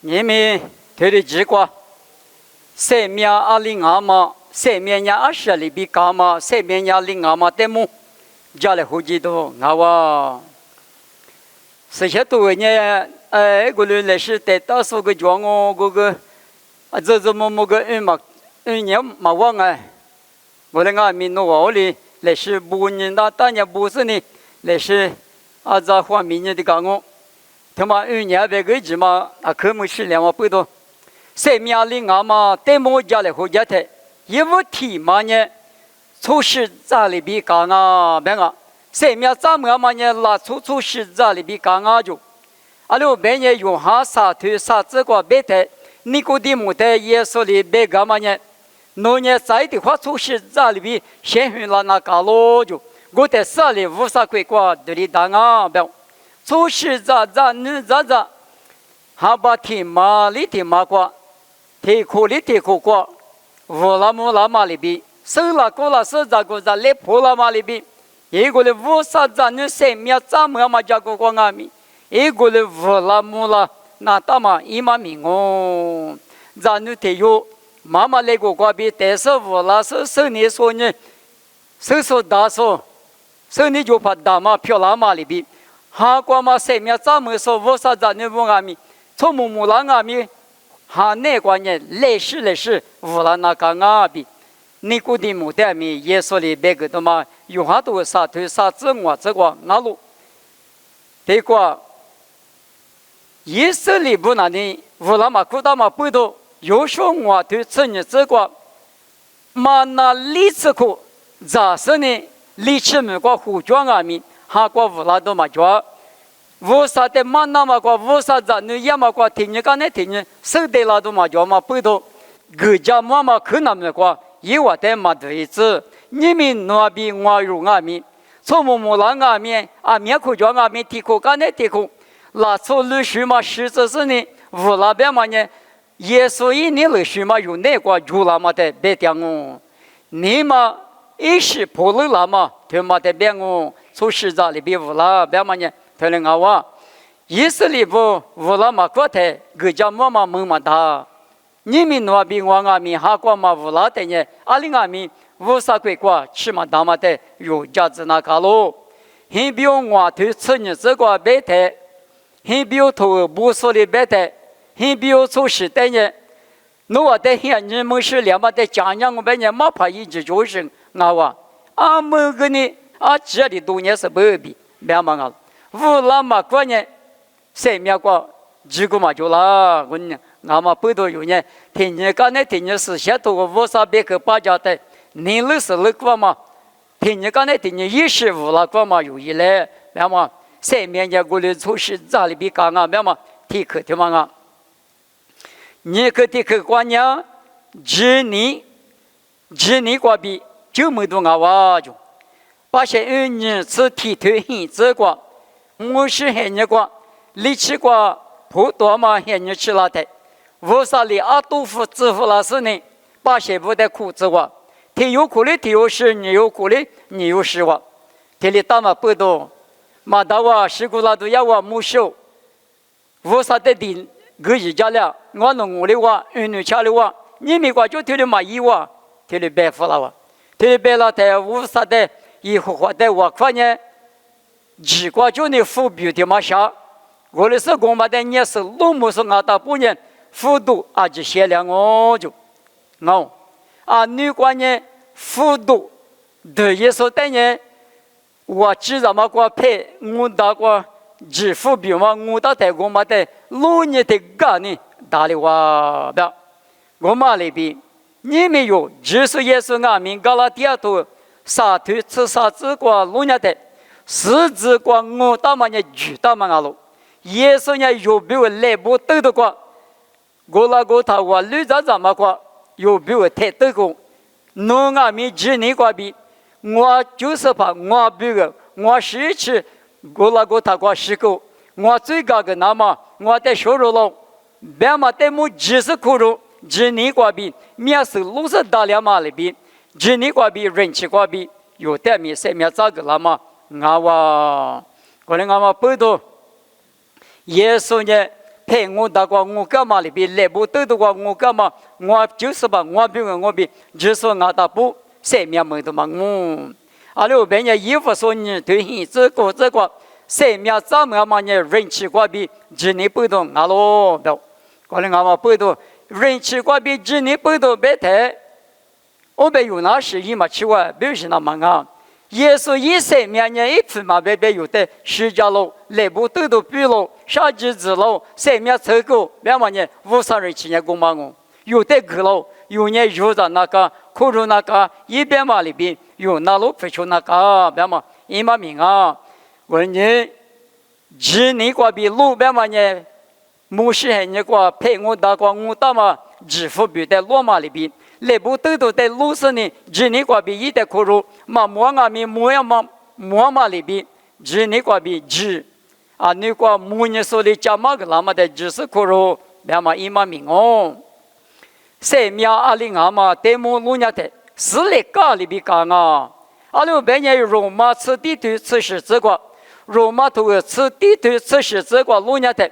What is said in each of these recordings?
你们推的结果，生命20生命20里比干嘛？生命20的么？家里后几多我这些多呢？过来来是带大数个讲我个这么个年嘛忘哎，我那民诺我哩来是不人大大年不是呢，来是这方面的讲我。他妈年别个子嘛，科目是2万8多，生命20嘛，对么家里后家的，一物体嘛呢，出事在里边讲别个，生命怎么嘛呢？拉出事在里边讲就，了别人用哈撒腿撒这个别的，尼古丁木的耶稣里别个嘛呢？农业在的话出事在里边，先去了那搞咯就，我在这里无啥鬼瓜这里打别。出事你哈巴提马里提马瓜，提库里提库瓜，乌拉木拉马里比，手拉过拉手扎过扎勒普拉马里比，一个的乌萨扎你生命怎么嘛加过光阿米，一个的乌拉木拉那大嘛伊嘛明哦，扎你提有妈妈来过瓜比，但是乌拉手你说呢，手大手你就怕大嘛漂拉马里比。哈瓜嘛生命怎么说？我啥子你问阿米？从木拉阿米，哈那个呢？来世，乌拉那个阿比，你估计木的米耶稣里别个的嘛，有好多啥推啥子我这个阿路，这个耶稣里不那的乌拉嘛，古达嘛不多，有说我对这你这个，嘛那历史课，咋是呢？历史没个胡讲阿米。哈过乌拉多嘛叫，乌萨的嘛那嘛过乌萨在你也嘛过听你讲那听你，手的拉多嘛叫嘛不多，各家嘛可那么过，一万的嘛对子，你们那边我用阿米，从木拉阿米阿米可叫阿米提可干那提可，拉出历史嘛实质是呢，乌拉边嘛呢，耶稣一年历史嘛有那个有拉嘛的别讲哦，你嘛一时破了拉嘛，他嘛的别哦。出事在里边乌拉，别嘛呢？他那个话，意思里不乌拉嘛过台，各家妈妈忙嘛他，你们那边我阿米哈过嘛乌拉的呢？阿里阿米乌啥鬼过，起码大嘛的有价值那卡咯。很比我对吃你这个白台，很比头不说的白台，很比出事的呢。我的天，你们是两把的讲我白呢，马怕一直就是我话，阿们个呢？这里多年是不比，别忙了。乌拉嘛过年，生命过，几个嘛就啦。我呢，俺们不多有呢。听你讲那听你是些多个乌沙别个八家的，你那是那个嘛？听你讲那听你也是乌拉过嘛有一类，别嘛。生命家过来出事，咋里比干啊？别嘛，提克的嘛啊。你可提克过年，几年过比就没多俺娃就。把些人是提头很这个，我是很那个，力气个不多嘛，很你吃了的。为啥里阿杜夫支付了是呢？把些不得苦子个，他有苦的，他有事，你有苦的，你有事个。他里大嘛不多，马达哇，西古拉都要我木修。为啥的地个一家了？我弄我的话，你家的话，你没管就他的嘛一话，他的白付了哇，他的白了的为啥的？以后活在我看呢，几个就你付标的嘛下，我的是我们的也是路木是俺大半年幅度就限量我就，女关呢幅度的也是等呢，我知道嘛个配我大个支付标嘛，我大在我们的路年的干呢打的话的，我们那边你没有，就是也是俺们加拉第二头。沙头吃啥子瓜路伢的，十字瓜我大嘛呢举大嘛阿路，耶稣呢有比我来不得的瓜，我那个他话绿杂杂嘛瓜，有比我太多个，侬阿咪几年瓜比，我就是怕我比个，我失去我那个他瓜十个，我最高个那么我在收入了，别嘛在么几十块肉，几年瓜比，面是60大两嘛里边。几年过比人气过比有点米生命咋个了嘛？俺娃，可能俺娃不多。耶稣呢，配我大过我干嘛里边来不得的话，我干嘛我就是把我比我比就是我大不生命没得嘛我，阿六别人衣服说你对你这个生命怎么嘛呢？人气过比只你不懂阿罗的，可能阿嘛不懂人气过比只你不懂别太，我别有那事一嘛奇怪，别是那么啊。耶稣一生命呢，一次嘛别有的十家路，来不得的比路，啥子子路，生命走过，别嘛呢，无上人去呢公嘛我，有的个路，有呢有的那个，可如那个一边嘛里边有那路非出那个，别嘛一嘛名啊，我呢，只你过比路别嘛呢，牧师还呢过陪我大过我大嘛，支付比在罗马里边。来不得的在路上呢，只你过比一的可如嘛莫阿咪莫呀嘛里边，只你过比只啊，你过莫呢说的加嘛个那么的只是可如，别嘛一嘛名哦。生命阿里阿嘛得莫路伢的，是来家里边讲啊，阿六别人罗马吃地头吃十字架，罗马头吃地头吃十字架路伢的，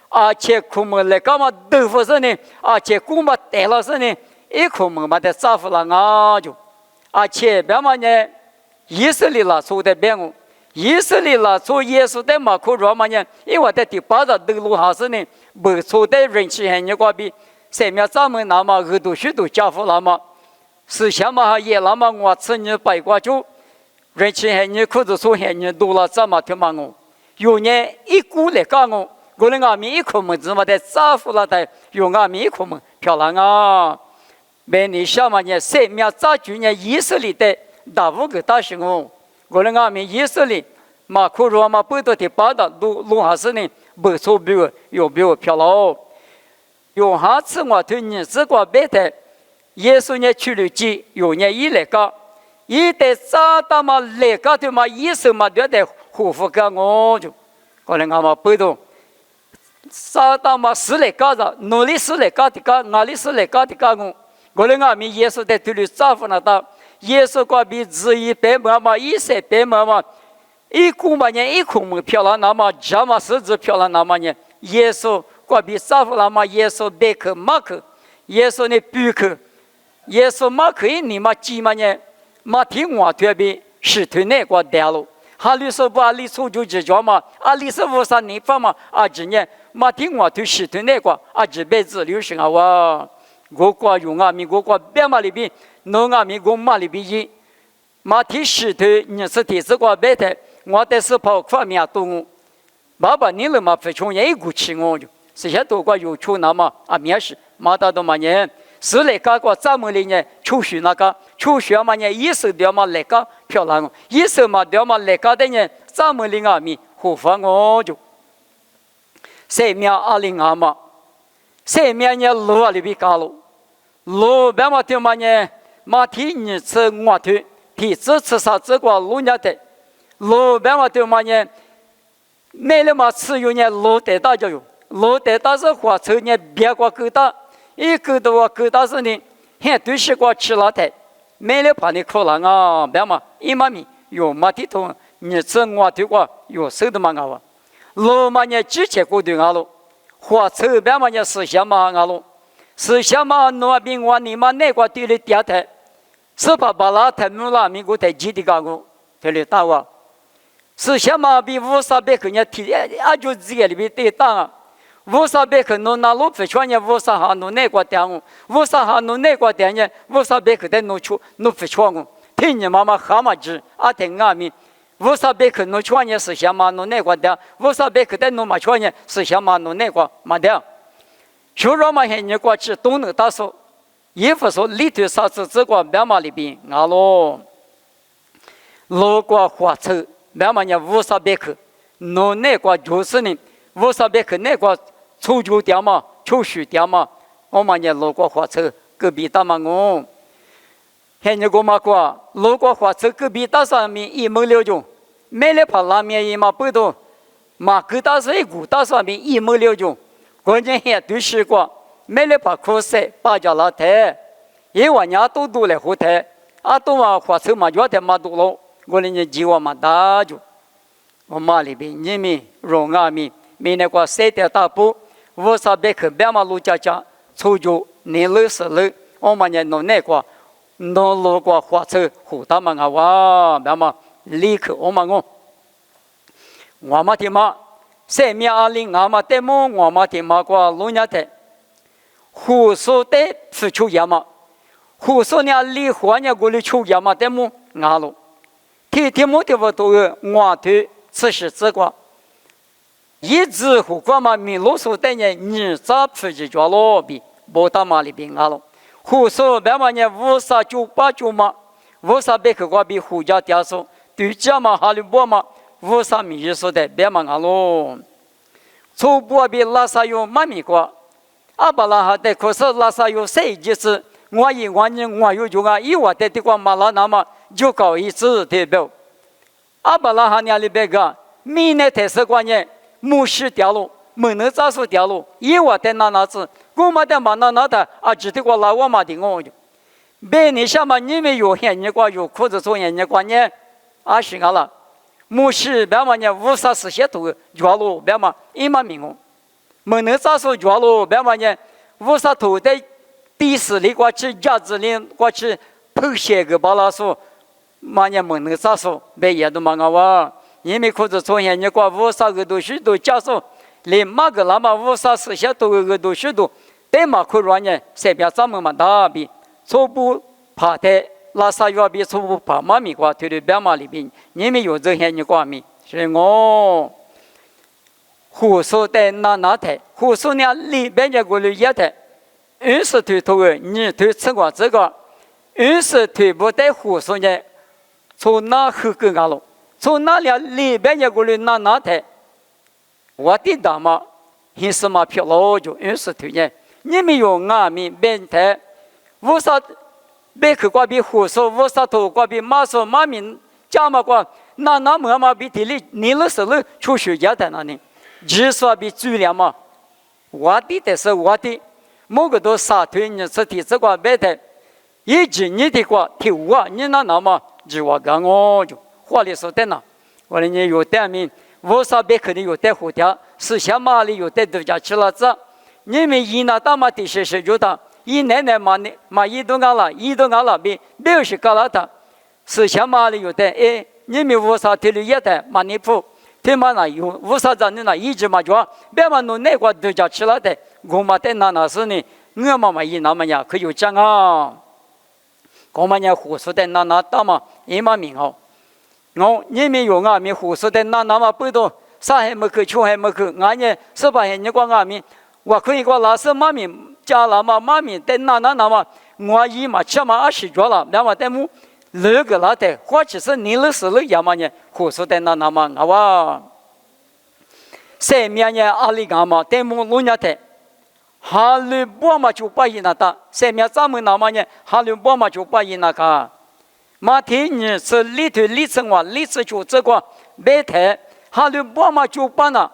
而且苦么来干嘛豆腐是呢，而且苦么带了是呢。一口门嘛的造福了啊就，而且别嘛呢，以色列啦做的别个，以色列啦做耶稣的嘛可说嘛呢，因为在第八章的路还是呢，不做的人气很那个比，生命咱们那么耳朵许多家福那么，思想嘛也那么我吃你白瓜酒，人气很你可是说很你多了怎么听嘛我，有呢一股来讲我，我的阿弥一口门子嘛的造福了的，有阿弥一口门漂亮啊。每年下嘛呢，生命早就呢以色列的大五个大行哦，我的阿弥以色列嘛可说嘛不得的八的路还是呢不错比有比我漂亮，有下次我对你这个白的，耶稣呢去了记有呢一来个，一代早到嘛来个的嘛耶稣嘛对的护肤个我就，我的阿妈不懂。早到嘛是来个的，努力是来个的个，哪里是来个的个我的阿弥耶稣在这里造福了他，耶稣过比子一百毛嘛，一岁百毛嘛，一股嘛呢，一口么漂亮那么，加嘛十字漂亮那么呢，耶稣过比造福了嘛，耶稣别克马克，耶稣呢不克，耶稣马克你嘛几嘛呢，嘛听我特别是推那个带路，哈里说不阿里说就直接嘛，阿里是无啥地方嘛，啊今年嘛听我推是推那个，啊这辈子流行啊哇。我国用阿弥，我国别嘛里边，农阿弥我嘛里边一，马蹄石头你是蹄子过白的，我的是跑方面动，爸爸你了嘛非常也一股气我就，这些多过有出那么啊面试，马达多嘛呢，是来个个咱们里呢，出学那个，出学嘛呢，一手掉嘛来个漂亮，一手嘛掉嘛来个的呢，咱们里阿弥护法我就，生命阿里阿嘛，生命呢路啊里边搞了。路别嘛听嘛呢，马蹄你吃我腿，蹄子吃啥子个路伢的，路别嘛听嘛呢，买了嘛吃有呢路得大就有，路得大是火车呢别个够大，一够的话够大是呢，很多时个吃了的，买了把你可能啊，别嘛一嘛米有马蹄头，你吃我腿个有手的嘛啊，路嘛呢之前过对啊路，火车别嘛呢思想嘛啊路。是想嘛诺宾我你们那个对了第台，是把拉台木拉米古台基的干过，对了大哇，是想嘛比乌沙贝克呢提阿就这个里边对大啊，乌沙贝克诺那路非穿呢乌沙哈诺那个点哦，乌沙哈诺那个点呢乌沙贝克在诺出诺非穿哦，听你妈妈蛤蟆子阿听阿米，乌沙贝克诺穿呢是想嘛诺那个点，乌沙贝克在诺嘛穿呢是想嘛诺那个嘛点。就让嘛很多过去都能打手，衣服说里头啥子这个面貌里边啊咯，如果火车面貌呢无啥别克，弄那个就是呢无啥别克那个出酒店嘛，出书店嘛，我们呢路过火车隔壁大嘛我，很多个嘛过路过火车隔壁大上面1.6钟，买了盘拉面一嘛不多，嘛隔大是一股大上面1.6钟。关键很多时光，买了把苦涩，把家老太，因为伢都来后台，啊都嘛火车嘛就台嘛多了，我们呢计划嘛大就，我妈里边你们容阿米，明那个3条大步，无啥别克别嘛路家家，出就你累死了，我们也弄那个，弄路过火车胡大嘛啊哇，别嘛立刻我们我们的嘛，生命阿里我们的么我们的嘛过路伢的，胡说的是出呀嘛，胡说呢离婚呢过来出呀嘛的么俺路，天天么的我都我的此时此刻。一直胡过嘛，米罗说的呢，你咋出去抓老比，不打嘛里边啊喽？胡说别嘛呢，五啥九八九嘛，五啥别个过比胡家爹说，对家嘛哈里波嘛，五啥米说的别嘛啊喽？从波比拉萨有妈咪过，阿巴拉哈的可是拉萨有谁就是我一我呢我有就啊，一我的过马拉那么就搞一次的表，阿巴拉哈那里边个米呢特色观念。木石掉落，没能咋说掉落，一我在那子，我们在嘛那的啊，只得过来我嘛的我就，别你什么你们有钱你过有裤子做人你过呢，啊是个了，木石别嘛呢无啥事些都掉落别嘛一嘛命哦，没能咋说掉落别嘛呢无啥头在地势里过去架子里过去剖些个巴拉说，嘛呢没能咋说别也都嘛个哇。因为裤子从前你过五啥个都许多加速，连马个那么五啥事些都个都许多，对嘛可软呢？这边咱们嘛大比，初步爬的拉萨药比初步爬马米过，对对边嘛里边，你们有这些你过没？是我胡说的那台，胡说呢里边的过来一台，于是推头个你推吃过这个，于是推不带胡说呢，从哪后个阿喽？从那里边也过来那台，我的大妈，还是嘛漂老就于是推荐，你们有俺们边台，无啥别去过比胡说，无啥头过比马说马民家嘛过，那么嘛比地里你那时候出学家在那里，只说比主量嘛，我的是我的，某个都撒腿你是提这个别台，一直你的过提我，你那么就我讲我就。话里说的呢，我说你有点名，我啥别肯定有点胡条，思想嘛里有点都加起了子。你们一那大嘛的是就的，一奶奶嘛一都干了，一都干了别有是干了的，思想嘛里有点哎，你们我啥的里也得嘛你不，他嘛那有我啥子呢？一直嘛就别嘛弄那个都加起了的，我嘛在那是呢，我嘛一那么呀可有讲啊，我嘛呢胡说的那大嘛一嘛名号。我你们有俺们胡说的那么不多，啥还没去，穷还没去，俺呢是把人家管俺们，我可以管老师妈咪家了嘛，妈咪在那么，我一嘛起码20桌了，那么在么那个那的，或者是你那时候要么呢胡说的那么啊哇，谁面呢阿里干嘛在么路伢的，哈里波嘛就把伊那打，谁面咱们那么呢哈里波嘛就把伊那个。马天你是里头里生活里头就这个白台，哈里波嘛就把那，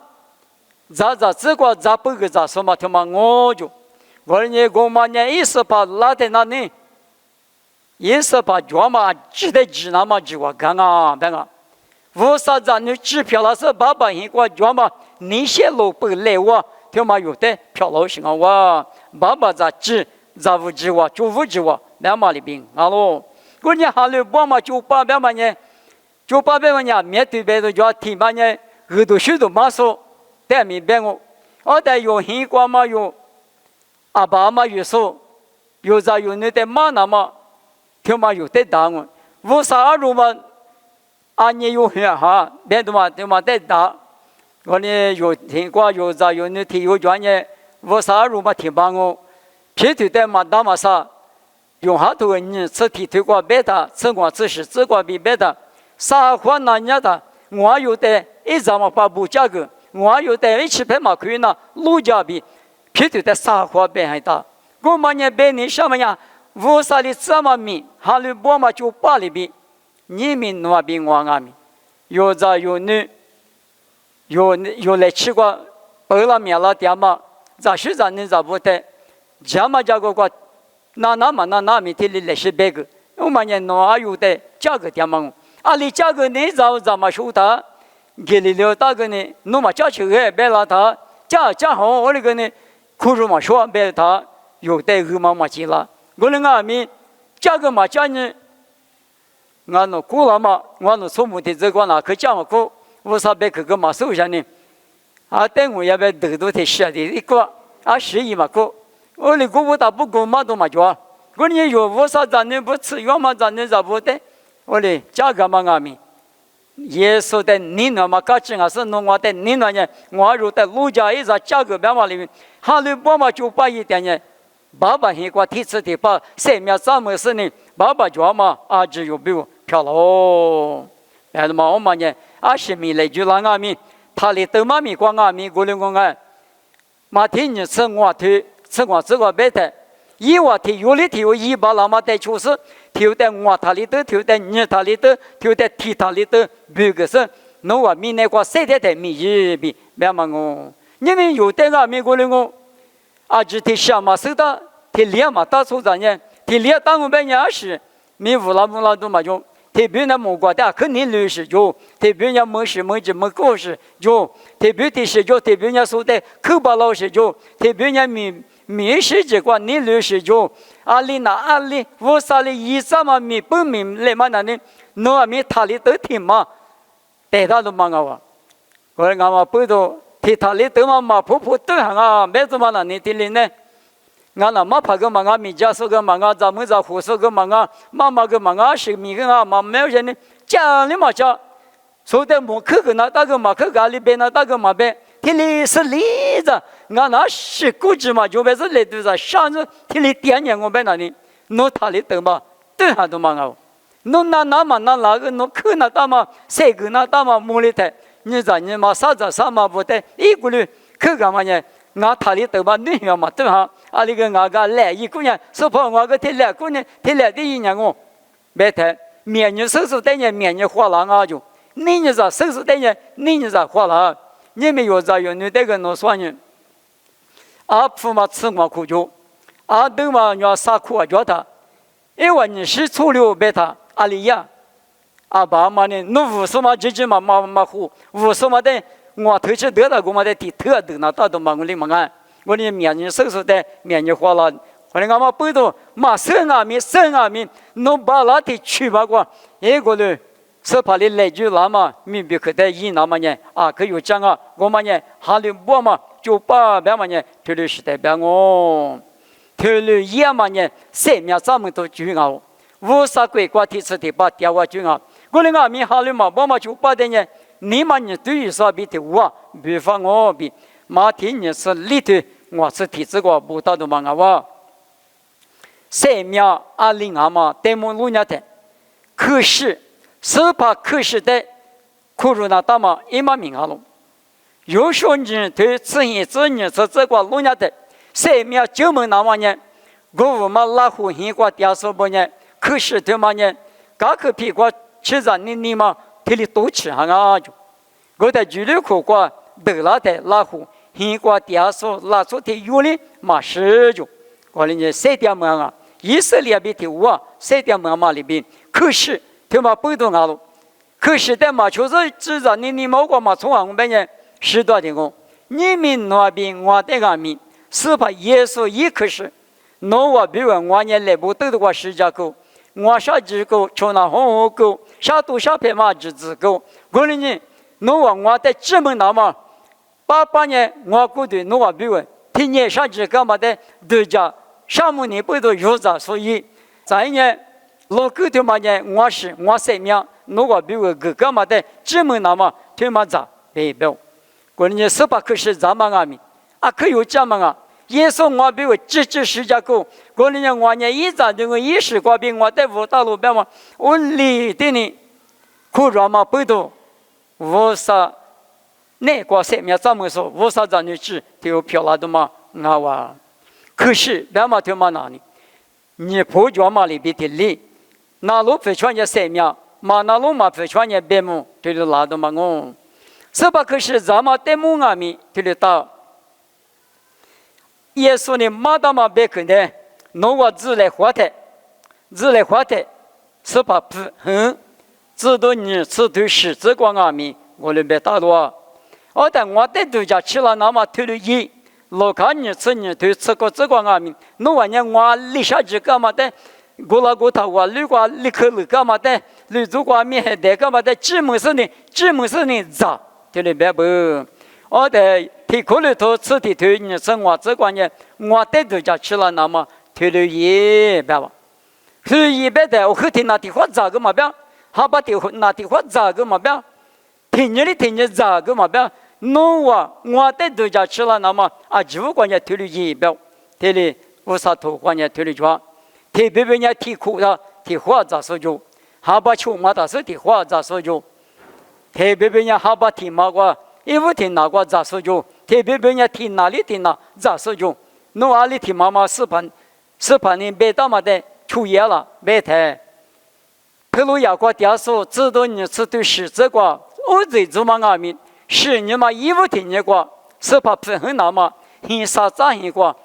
咋这个咋不个咋什么他妈我就，我呢我嘛呢一时把拉在那里，一时把脚嘛记得记那么记我看啊那个，为啥子你机票那是爸爸一个脚嘛，你些路不来我，他妈有的票老行啊我，爸爸咋记咋不记我就不记我，那么里边啊喽。过年哈里波嘛就八百万呢，就800万呢，面对面的就提嘛呢，耳朵许多嘛说，但明白我，我在有黑光嘛有，阿爸嘛有说，有在有那的嘛那么，他嘛有的打我，为啥路嘛，你有血哈，别的嘛他嘛在打，我呢有听过有在有那体育专业，为啥路嘛提帮我，皮头的嘛打嘛啥。用好多人吃提推过别的，吃过吃是吃过比别的，啥话那人的，我有的一咱们把不价格，我有的一起拍嘛可以呢，路价比，皮头的啥话别还大，我们呢别你什么呀，为啥你这么米，哈里波嘛就把里比，你们那边我阿米，有在有女，有来吃过，白了面了点嘛，咋是咋你咋不得，这么这个。那米提里来是别个，我们呢哪有的价格点嘛？啊，你价格你怎么说的？给你了大个呢？那么价钱也别拉他，家好我那个呢苦肉嘛说别他有带个嘛去了我那个咪家个嘛家呢俺那苦了嘛俺那父母的这个那可讲嘛苦我啥别个嘛手上呢等我也别得到的写的一个11嘛苦我那个我打不过嘛都嘛做我呢有我啥咱呢不吃药嘛咱呢咋不的我嘞家个嘛俺咪耶稣的你那么高兴啊是弄我的你那呢我如在路家一直家个边嘛里面哈利波嘛就把一点呢爸爸很过提次的把生命怎么是呢爸爸就嘛只有比我漂亮然后嘛我们呢20米来就让俺们他里头嘛米光俺们过来我看马天你吃我腿吃我这个白的一我腿有里头一把那么的就是头在我他里头头在你他里头头在体他里头别个是那我米那个谁的米一比别嘛我你们有的俺们过来我只提什么事的提两嘛大出咱呢提两当我们也是没无啦无啦都嘛就提别人没过的肯定律师就提别人没事没这么故事就提别的事就提别人说的口巴老师就提别人没事这个你律师就阿里那阿里我啥里一啥嘛没不明来嘛那呢那没他里都听嘛带他都忙啊我俺嘛不都提他里都嘛婆婆都行啊没怎么那你听哩呢俺那嘛怕个嘛俺米家说个嘛俺咱们在胡说个嘛俺妈妈个嘛俺是米个俺嘛没有人呢家里嘛家说的木克个那大个嘛克个里边那大个嘛边提里是例子俺那是估计嘛就别是来都在上着提里点年我边那里弄他里头嘛都还都嘛我弄那嘛那个弄克那大嘛谁个那大嘛木里头你在你嘛啥子啥嘛不得一个人克干嘛呢俺他里头嘛女人嘛对哈那个俺个来一个人说怕我个提来个人提来的一年我别太面你手术的人面你花了啊就你在手术的人你在花了你们有在有你这个弄算呢父嘛吃我苦就都嘛要杀苦啊叫他因为你是初六别他阿里呀爸妈呢弄无什么自己嘛苦无什么的我头去得到我们的地特的那大都忙我里忙啊我的面你手术的面你花了我的俺们不都马生啊米弄把那的去吧过一个人是怕你来句那么明别可得一那么呢可有讲啊我们呢哈利波嘛就把别嘛呢这里是代表我这里也嘛呢生命咱们都重要无啥鬼瓜提次的把掉我重要我的俺们哈利嘛我们就把的呢你们呢对于说比的我比方我比马天呢是里头我是提这个不到的嘛我生命里俺嘛对么路呢的可是是怕可是的苦肉那大嘛一嘛明了有时候你对自己是这个路呢的生命就么那么呢我嘛拉胡hin过掉手不呢可是对嘛呢嘎可屁过吃着你嘛体力多吃啊就我在剧里苦过得了的拉胡hin过掉手拉出的有哩嘛是就我哩呢谁点么啊以色列比的我谁点么里边可是对嘛不懂啊喽可是的嘛就是知道你某个嘛从我们呢10多的我你们那边我的俺们是怕耶稣一可是那我比如我呢来不得的话十家狗我杀只狗从那红狗杀多杀偏嘛只狗我呢那我的这么那么爸呢我估计那我比如听见杀只干嘛的对家上面你不都有着所以在呢老狗的嘛呢我生命那我比如个干嘛的这么那么对嘛咋代表我呢是把可是咱们俺们可有这么啊耶稣我比如这十家狗我呢我呢一早就一时过病我在五大路边嘛我里的呢苦肉嘛不多无啥那个生命怎么说无啥咱就吃就漂亮的嘛我可是别嘛对嘛哪里你不叫嘛里边的里那路非常的生命嘛那路嘛非常的别么就是拉的嘛我是把可是咱们的母阿弥就是到耶稣呢马达嘛别肯的弄我自来活的是把不知道你是对是这个阿弥我里边大多而但我得度假去了，那么推了一，老看你吃你推吃个这个阿米，那玩意我立下去干嘛的？过了过头我绿瓜立刻绿干嘛的？绿竹瓜面还得干嘛的？基本是你咋？对了别不？我的提苦里头吃的推你吃我这个呢，我得度假去了，那么推了一别吧？推一别的，我后天那地方咋个嘛别？好把地方那地方咋个嘛别？听你咋个嘛别？弄我得度假去了，那么啊，就关键推了一别，推了无啥头关键推了抓。提别人家提苦的，提花咋说就，好把穷嘛，但是提花咋说就，提别人家好把提嘛个，一不提哪个咋说就，提别人家提哪里提哪咋说就，弄哪里提妈妈视频你别到嘛的出业了，别太，克鲁亚国第说知道你是对是这个，我最做嘛阿弥，是你嘛一不提你个，是怕不很那么，很啥咋一个，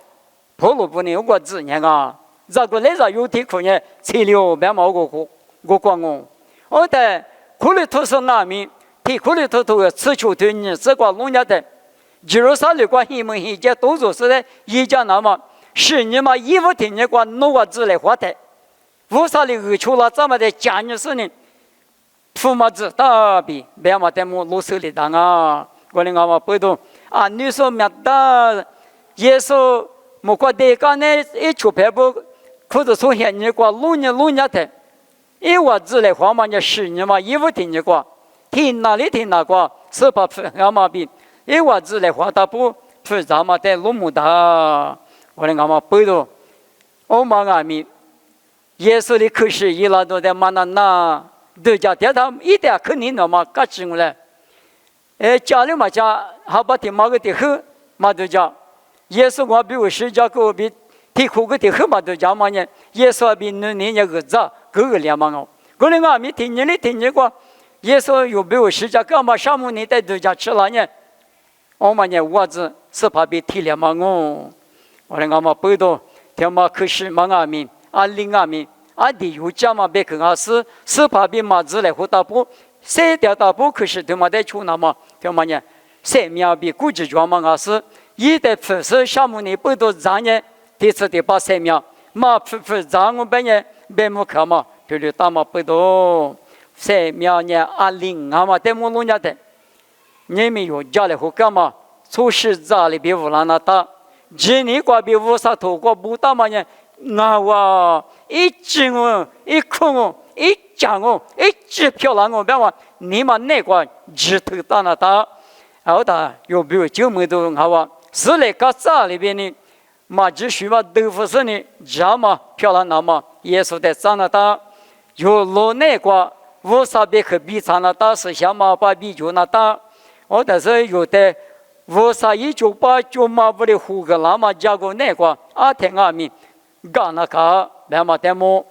破路不能我自念啊。这个来着有提苦呢，材料别毛个光哦。我的苦里头是阿弥，提苦里头吃球对你这个农家的，就是啥里关一门一家都做是的，一家那么是你嘛衣服听你个弄个字来花的，无啥里恶求了这么的家女是呢，父母子大比别嘛的么路手里当啊，我的阿妈不懂啊，你说没得，耶稣莫过得个呢一出牌不。或者说现你过路年的，一我自来花嘛，你10年嘛，衣服听你过，听哪里听哪个，是把阿妈比，一我自来花大不，是咱们的路木大，我的阿妈背着，我妈阿弥，耶稣的可是伊拉都在嘛那，都家爹他一点肯定的嘛，干起来，家里嘛家好把听嘛个的好，嘛都家，耶稣我比我是家个比。提苦个的很嘛都讲嘛呢，耶稣比你个子个两嘛哦，个人阿弥听你个，耶稣有没有时间干嘛上午你在度假吃了呢？我嘛呢我子是怕被提了嘛哦，我的阿妈背到天嘛可是嘛阿弥阿灵阿弥阿弟有家嘛别跟阿是怕被嘛子来回答不，谁掉答不可是他妈在出那么天嘛呢，谁苗比估计装嘛阿是，一代不是上午你背到咱呢。第次第八3秒，马夫让我半夜别木看嘛，就是大马不多3秒呢，阿灵阿嘛，在木弄家的，你们有家里后干嘛？出事家里别乌拉那大，今年过别乌沙头过不大嘛呢？那我一斤哦，一空哦，一讲哦，一支票了我别话，你们那个指头大那大，好的，有没有就没都好啊？是那个家里边呢？嘛，只需嘛豆腐是呢，家嘛漂亮那么，耶稣在长了大，有老那个无啥别可比长了大，是想嘛把比就那大，我但是有的无啥198就嘛不的胡个那么加个那个阿天阿米，干那个那么的么，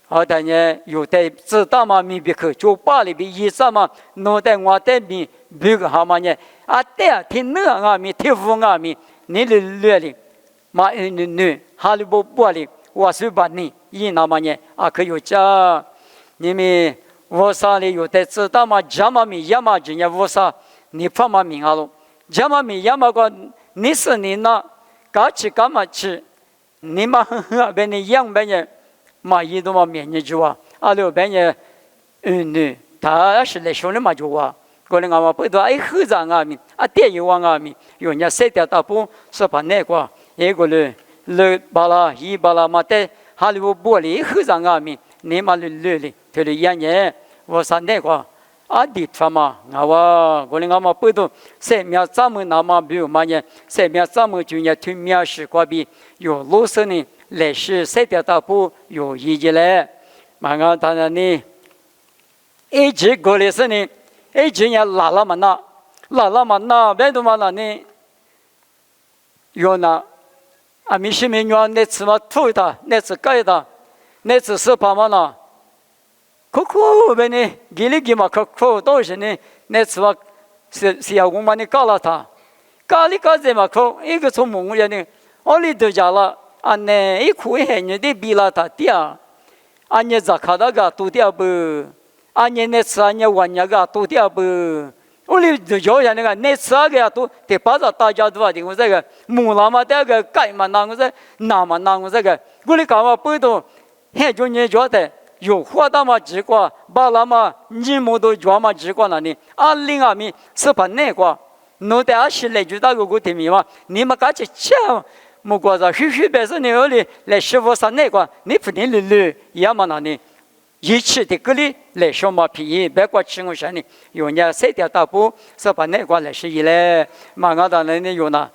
好的呢，有的知道嘛米别可就把里边意思嘛，弄得我的米别个好嘛呢，啊对，听那阿米，听5阿米，你的略哩。嘛女哈利波玻璃，我是把你一那么呢啊可有家，你们我啥里有的知道嘛？家嘛米呀嘛今年我啥你怕嘛名啊喽？家嘛米呀嘛个你是你那干起干嘛去？你嘛别你养别人嘛一都嘛面你就啊，阿六别人女他是来兄弟嘛就啊。个人阿嘛不多哎后长阿米啊电影王阿米有人家塞掉大波是把那个。一个人巴拉一巴拉嘛的哈利波玻璃后上阿米，你嘛绿的，他的眼睛我说那个阿弟他嘛，我人阿嘛不懂，3秒咱们那么比如嘛呢，3秒咱们就呢推描述过比有老师呢来是塞掉大步有意见嘞，嘛个当然呢，一直过来是呢，一直呢拉嘛那，别的嘛那呢，有那。啊，米西米娘那次嘛吐的，那次改的，那次是怕嘛呢？可呗呢，给你给嘛可都是呢，那次嘛是要我们呢搞了他，搞里搞这嘛可一个从梦里呢，我里头家了，啊呢一哭一喊你得比了他掉，啊你咋看到个都掉不？啊你那次啊你玩那个都掉不？我哩就叫人那个那次个都得把着大家都啊的我这个木那么这个盖嘛那我这那么那我这个我哩干嘛不都很就你觉得有活到嘛几个把那么你们都觉嘛几个那里2020是把那个弄得20来就大个题目嘛你们赶紧讲莫过着许别是你那里来师傅上那个你不能捋也嘛那里一起的个里来说嘛皮别过吃我身里有人谁的大步是把那个来是一来嘛我当然有那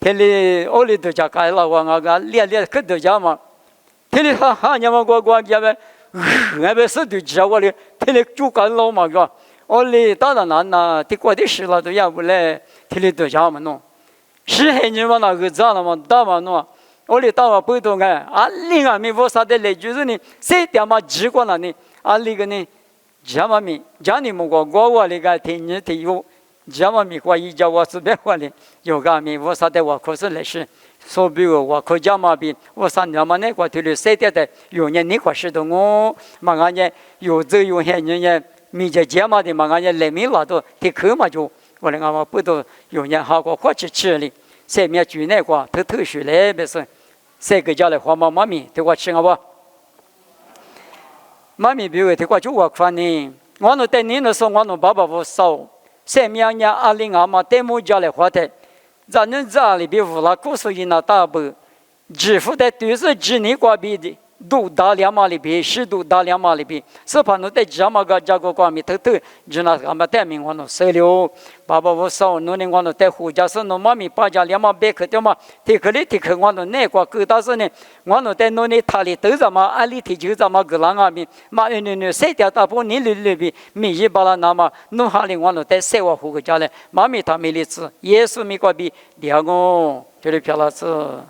这里我里头家开了我个练可头家嘛这里哈你们我家们那边是对家我里这里就干老嘛个我里当然那的过的事了都要不来这里头家嘛弄是很你们那个咋了嘛大嘛弄我里到了不懂哎2020我啥的来就是你谁的嘛几个了呢20个呢家嘛咪家你们我那个听你听有家嘛咪过一家我是别过的有个咪我啥的我可是来是所比如我可家嘛比我三年嘛那个对了谁的有人你可是的我嘛俺家有这有些人咪家嘛的嘛俺家来没拉到的可嘛就我那个嘛不都有人好过或者吃哩谁面住那个偷学来别是谁个家来花妈咪对我吃好不妈咪比如对我就我看呢我那带你那时候我那爸爸我少谁面呀2020嘛带我家来花的咱们家里边无了故事一那大不支付的都是几年过比的都大2码里边10都大2码里边是怕侬在家嘛个家个光米偷就那俺们带名我那收了爸爸我少侬呢我那带回家是侬妈咪把家2码别克的嘛提克我那那个够大是呢我那带侬呢他里都怎么安里提就怎么个啷个咪嘛你谁掉大波你里边米一把了那么侬哈里我那带谁我回个家来妈咪他没里吃耶稣咪个比两个这里漂亮子